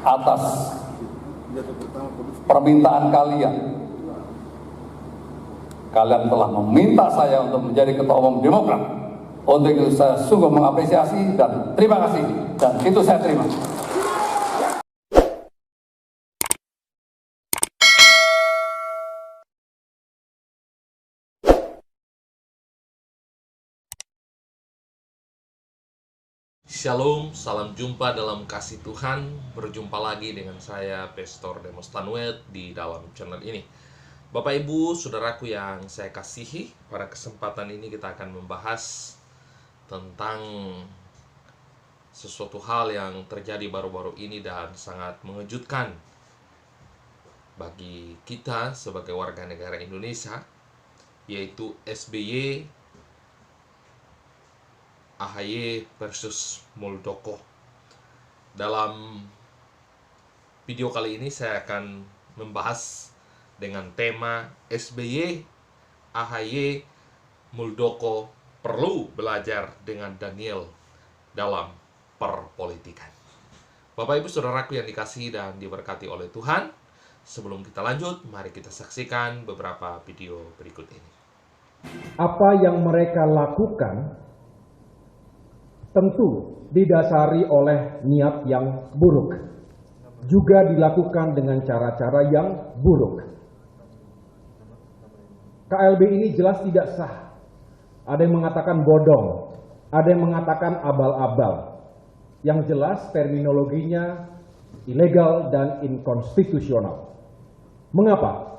atas permintaan kalian. Kalian telah meminta saya untuk menjadi Ketua Umum Demokrat. Untuk itu saya sungguh mengapresiasi dan terima kasih. Dan itu saya terima. Shalom, salam jumpa dalam kasih Tuhan. Berjumpa lagi dengan saya, Pastor Demos Tanuet, di dalam channel ini. Bapak Ibu, saudaraku yang saya kasihi, pada kesempatan ini kita akan membahas tentang sesuatu hal yang terjadi baru-baru ini dan sangat mengejutkan bagi kita sebagai warga negara Indonesia, yaitu SBY AHY versus Muldoko. Dalam video kali ini saya akan membahas dengan tema SBY AHY Muldoko perlu belajar dengan Daniel dalam perpolitikan. Bapak Ibu saudaraku yang dikasihi dan diberkati oleh Tuhan, sebelum kita lanjut, mari kita saksikan beberapa video berikut ini. Apa yang mereka lakukan tentu didasari oleh niat yang buruk, juga dilakukan dengan cara-cara yang buruk. KLB ini jelas tidak sah. Ada yang mengatakan bodong, ada yang mengatakan abal-abal. Yang jelas terminologinya ilegal dan inkonstitusional. Mengapa?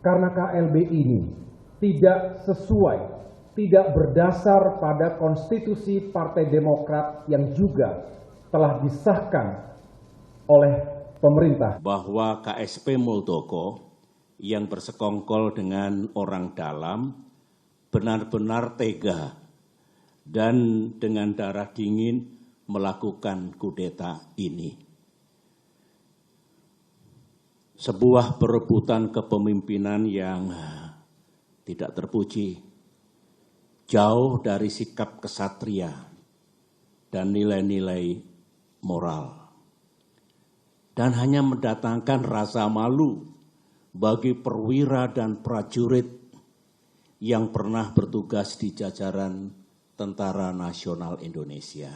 Karena KLB ini tidak sesuai, tidak berdasar pada konstitusi Partai Demokrat yang juga telah disahkan oleh pemerintah. Bahwa KSP Muldoko yang bersekongkol dengan orang dalam benar-benar tega dan dengan darah dingin melakukan kudeta ini. Sebuah perebutan kepemimpinan yang tidak terpuji, jauh dari sikap kesatria dan nilai-nilai moral, dan hanya mendatangkan rasa malu bagi perwira dan prajurit yang pernah bertugas di jajaran Tentara Nasional Indonesia.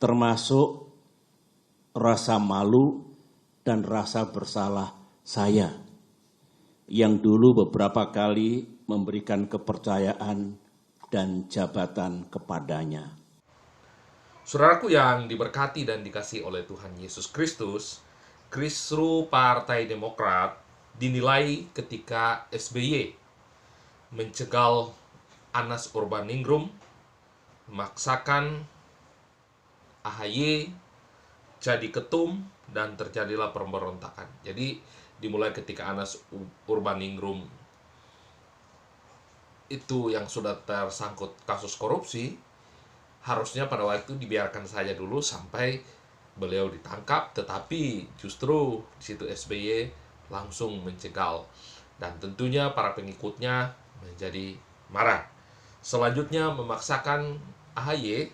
Termasuk rasa malu dan rasa bersalah saya yang dulu beberapa kali memberikan kepercayaan dan jabatan kepadanya. Saudaraku yang diberkati dan dikasihi oleh Tuhan Yesus Kristus, kisruh Partai Demokrat dinilai ketika SBY mencegal Anas Urbaningrum, memaksakan AHY jadi ketum, dan terjadilah pemberontakan. Jadi dimulai ketika Anas Urbaningrum itu yang sudah tersangkut kasus korupsi, harusnya pada waktu itu dibiarkan saja dulu sampai beliau ditangkap, tetapi justru di situ SBY langsung mencegal, dan tentunya para pengikutnya menjadi marah. Selanjutnya memaksakan AHY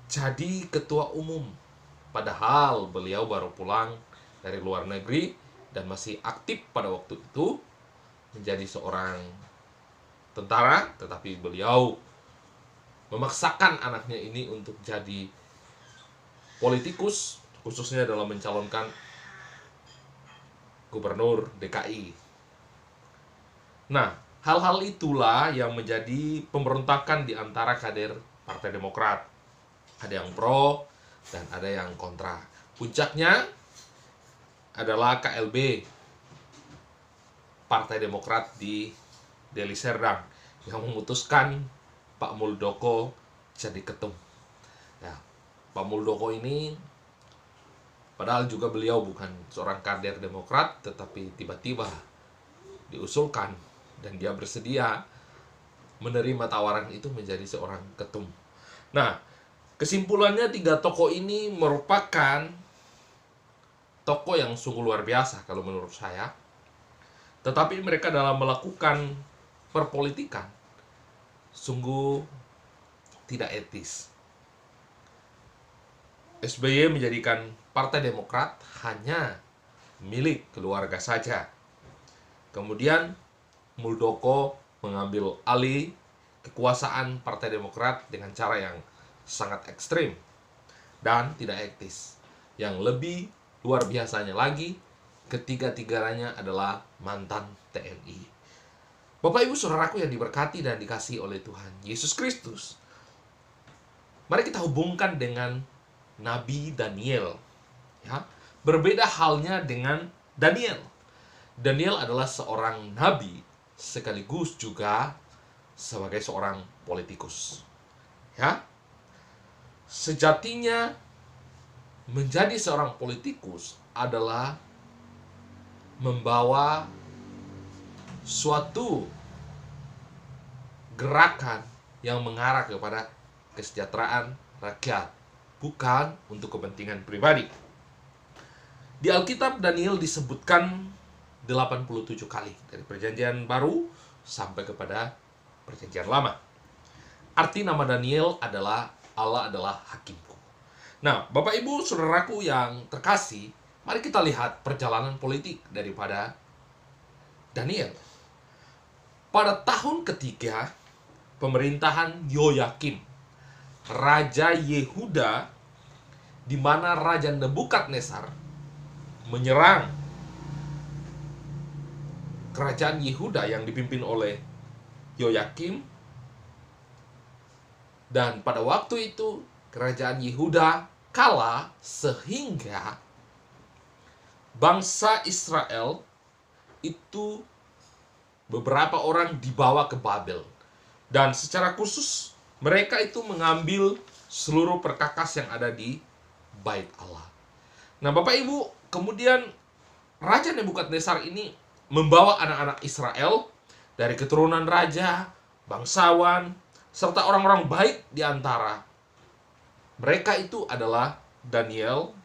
jadi ketua umum, padahal beliau baru pulang dari luar negeri dan masih aktif pada waktu itu menjadi seorang tentara, tetapi beliau memaksakan anaknya ini untuk jadi politikus, khususnya dalam mencalonkan gubernur DKI. Nah, hal-hal itulah yang menjadi pemberontakan di antara kader Partai Demokrat. Ada yang pro dan ada yang kontra. Puncaknya adalah KLB Partai Demokrat di Deli Serdang yang memutuskan Pak Muldoko jadi ketum. Ya, Pak Muldoko ini padahal juga beliau bukan seorang kader Demokrat, tetapi tiba-tiba diusulkan dan dia bersedia menerima tawaran itu menjadi seorang ketum. Nah, kesimpulannya tiga tokoh ini merupakan tokoh yang sungguh luar biasa kalau menurut saya. Tetapi mereka dalam melakukan perpolitikan sungguh tidak etis. SBY menjadikan Partai Demokrat hanya milik keluarga saja. Kemudian Muldoko mengambil alih kekuasaan Partai Demokrat dengan cara yang sangat ekstrim dan tidak etis. Yang lebih luar biasanya lagi, ketiga-tiganya adalah mantan TNI. Bapak Ibu Saudaraku yang diberkati dan dikasihi oleh Tuhan Yesus Kristus, mari kita hubungkan dengan Nabi Daniel. Ya, berbeda halnya dengan Daniel. Daniel adalah seorang nabi sekaligus juga sebagai seorang politikus. Ya, sejatinya menjadi seorang politikus adalah membawa suatu gerakan yang mengarah kepada kesejahteraan rakyat, bukan untuk kepentingan pribadi. Di Alkitab Daniel disebutkan 87 kali dari Perjanjian Baru sampai kepada Perjanjian Lama. Arti nama Daniel adalah Allah adalah hakimku. Nah, Bapak Ibu Saudaraku yang terkasih, mari kita lihat perjalanan politik daripada Daniel. Pada tahun ketiga pemerintahan Yoyakim, Raja Yehuda, di mana Raja Nebukadnezar menyerang kerajaan Yehuda yang dipimpin oleh Yoyakim, dan pada waktu itu kerajaan Yehuda kalah sehingga bangsa Israel itu beberapa orang dibawa ke Babel, dan secara khusus mereka itu mengambil seluruh perkakas yang ada di Bait Allah. Nah, Bapak Ibu, kemudian Raja Nebukadnezar ini membawa anak-anak Israel dari keturunan raja, bangsawan, serta orang-orang baik di antara mereka itu adalah Daniel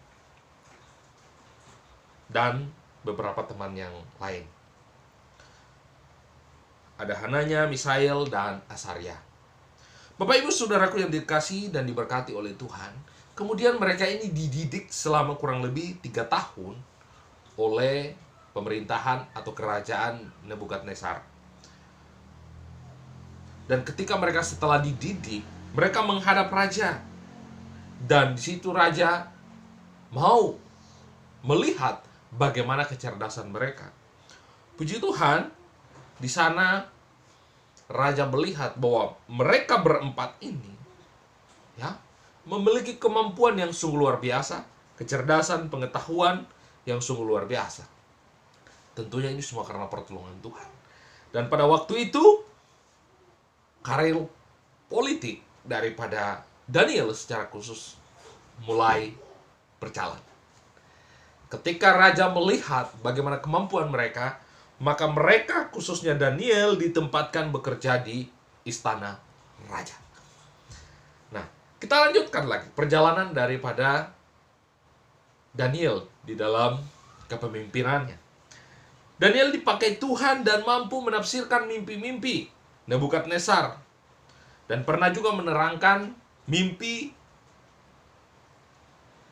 dan beberapa teman yang lain. Ada Hananya, Misael, dan Asaria. Bapak Ibu Saudaraku yang dikasihi dan diberkati oleh Tuhan, kemudian mereka ini dididik selama kurang lebih 3 tahun oleh pemerintahan atau kerajaan Nebukadnezar. Dan ketika mereka setelah dididik, mereka menghadap raja. Dan di situ raja mau melihat bagaimana kecerdasan mereka. Puji Tuhan, di sana raja melihat bahwa mereka berempat ini ya memiliki kemampuan yang sungguh luar biasa, kecerdasan, pengetahuan yang sungguh luar biasa. Tentunya ini semua karena pertolongan Tuhan. Dan pada waktu itu karir politik daripada Daniel secara khusus mulai berjalan. Ketika raja melihat bagaimana kemampuan mereka, maka mereka khususnya Daniel ditempatkan bekerja di istana raja. Nah, kita lanjutkan lagi perjalanan daripada Daniel di dalam kepemimpinannya. Daniel dipakai Tuhan dan mampu menafsirkan mimpi-mimpi Nebukadnezar, dan pernah juga menerangkan mimpi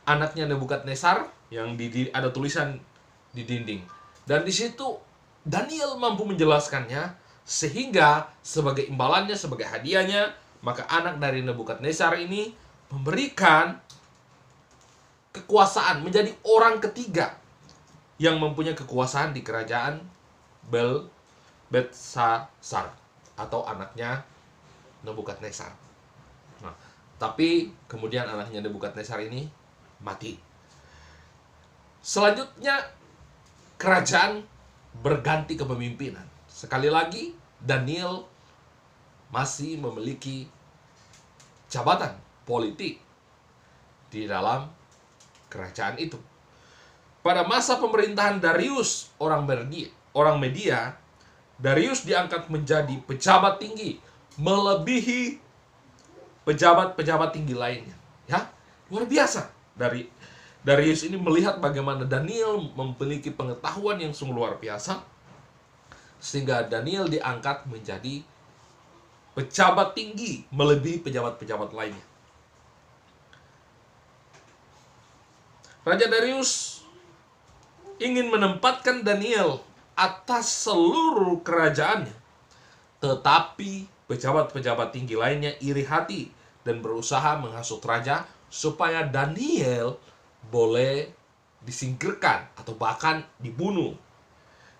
anaknya Nebukadnezar yang ada tulisan di dinding. Dan di situ Daniel mampu menjelaskannya, sehingga sebagai imbalannya, sebagai hadiahnya, maka anak dari Nebukadnezar ini memberikan kekuasaan menjadi orang ketiga yang mempunyai kekuasaan di kerajaan Belsasar atau anaknya Nebukadnezar. Nah, tapi kemudian anaknya Nebukadnezar ini mati. Selanjutnya kerajaan berganti kepemimpinan. Sekali lagi Daniel masih memiliki jabatan politik di dalam kerajaan itu. Pada masa pemerintahan Darius orang Media, Darius diangkat menjadi pejabat tinggi, melebihi pejabat-pejabat tinggi lainnya. Ya, luar biasa. Darius ini melihat bagaimana Daniel memiliki pengetahuan yang sungguh luar biasa, sehingga Daniel diangkat menjadi pejabat tinggi, melebihi pejabat-pejabat lainnya. Raja Darius ingin menempatkan Daniel atas seluruh kerajaannya. Tetapi pejabat-pejabat tinggi lainnya iri hati dan berusaha menghasut raja supaya Daniel boleh disingkirkan atau bahkan dibunuh.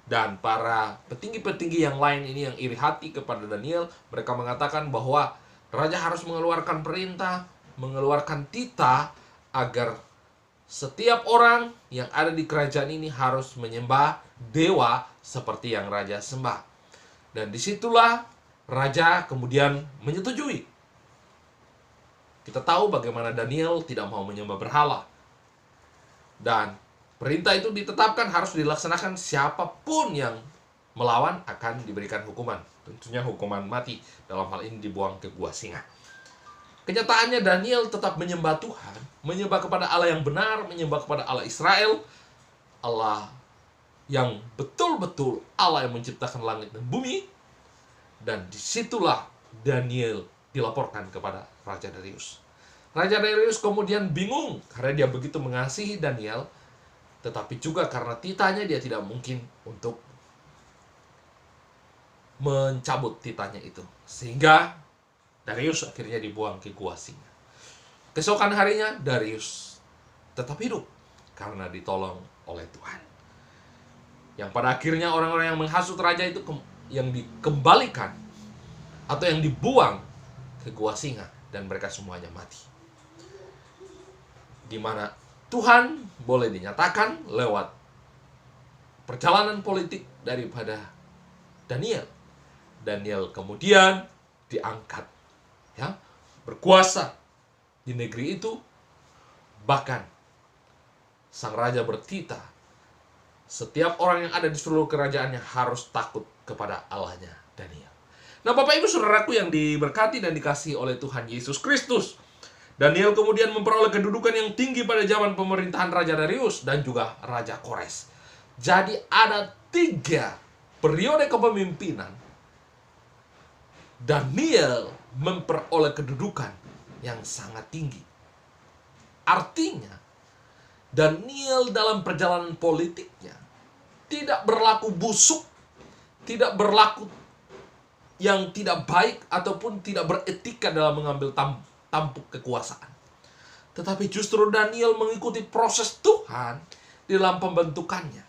Dan para petinggi-petinggi yang lain ini yang iri hati kepada Daniel, mereka mengatakan bahwa raja harus mengeluarkan perintah, mengeluarkan titah agar setiap orang yang ada di kerajaan ini harus menyembah dewa seperti yang raja sembah. Dan disitulah raja kemudian menyetujui. Kita tahu bagaimana Daniel tidak mau menyembah berhala. Dan perintah itu ditetapkan harus dilaksanakan, siapapun yang melawan akan diberikan hukuman. Tentunya hukuman mati, dalam hal ini dibuang ke gua singa. Kenyataannya Daniel tetap menyembah Tuhan, menyembah kepada Allah yang benar, menyembah kepada Allah Israel, Allah yang betul-betul Allah yang menciptakan langit dan bumi. Dan disitulah Daniel dilaporkan kepada Raja Darius. Raja Darius kemudian bingung karena dia begitu mengasihi Daniel, tetapi juga karena titahnya dia tidak mungkin untuk mencabut titahnya itu. Sehingga Darius akhirnya dibuang ke gua singa. Keesokan harinya Darius tetap hidup karena ditolong oleh Tuhan. Yang pada akhirnya orang-orang yang menghasut raja itu yang dikembalikan atau yang dibuang ke gua singa dan mereka semuanya mati. Di mana Tuhan boleh dinyatakan lewat perjalanan politik daripada Daniel. Daniel kemudian diangkat, ya, berkuasa di negeri itu. Bahkan sang raja bertitah, setiap orang yang ada di seluruh kerajaannya harus takut kepada Allahnya Daniel. Nah, Bapak Ibu Saudaraku yang diberkati dan dikasihi oleh Tuhan Yesus Kristus, Daniel kemudian memperoleh kedudukan yang tinggi pada zaman pemerintahan Raja Darius dan juga Raja Kores. Jadi ada 3 periode kepemimpinan Daniel memperoleh kedudukan yang sangat tinggi. Artinya, Daniel dalam perjalanan politiknya tidak berlaku busuk, tidak berlaku yang tidak baik ataupun tidak beretika dalam mengambil tampuk kekuasaan. Tetapi justru Daniel mengikuti proses Tuhan di dalam pembentukannya.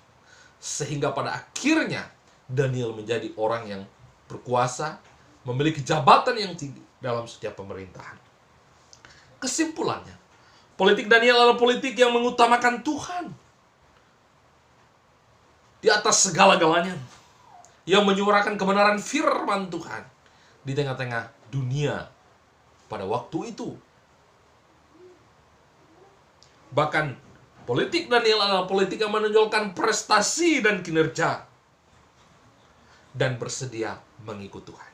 Sehingga pada akhirnya Daniel menjadi orang yang berkuasa, memiliki jabatan yang tinggi dalam setiap pemerintahan. Kesimpulannya, politik Daniel adalah politik yang mengutamakan Tuhan di atas segala-galanya, yang menyuarakan kebenaran firman Tuhan di tengah-tengah dunia pada waktu itu. Bahkan politik Daniel adalah politik yang menonjolkan prestasi dan kinerja dan bersedia mengikut Tuhan.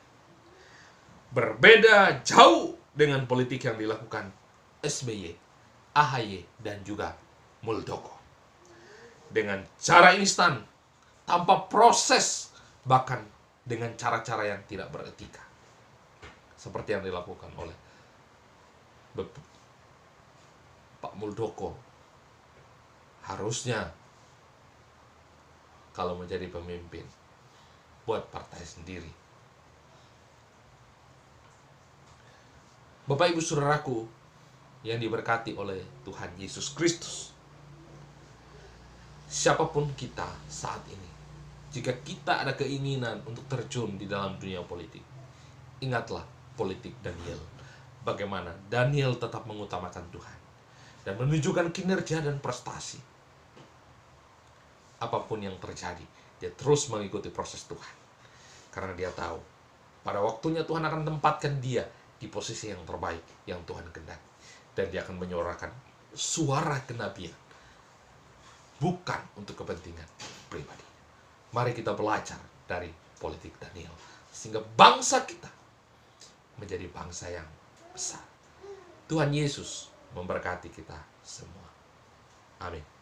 Berbeda jauh dengan politik yang dilakukan SBY, AHY, dan juga Muldoko. Dengan cara instan, tanpa proses, bahkan dengan cara-cara yang tidak beretika. Seperti yang dilakukan oleh Pak Muldoko. Harusnya kalau menjadi pemimpin, buat partai sendiri. Bapak Ibu Saudaraku yang diberkati oleh Tuhan Yesus Kristus, siapapun kita saat ini, jika kita ada keinginan untuk terjun di dalam dunia politik, ingatlah politik Daniel. Bagaimana Daniel tetap mengutamakan Tuhan dan menunjukkan kinerja dan prestasi. Apapun yang terjadi, dia terus mengikuti proses Tuhan. Karena dia tahu, pada waktunya Tuhan akan tempatkan dia di posisi yang terbaik yang Tuhan kehendaki. Dan dia akan menyuarakan suara kenabian, bukan untuk kepentingan pribadi. Mari kita belajar dari politik Daniel, sehingga bangsa kita menjadi bangsa yang besar. Tuhan Yesus memberkati kita semua. Amin.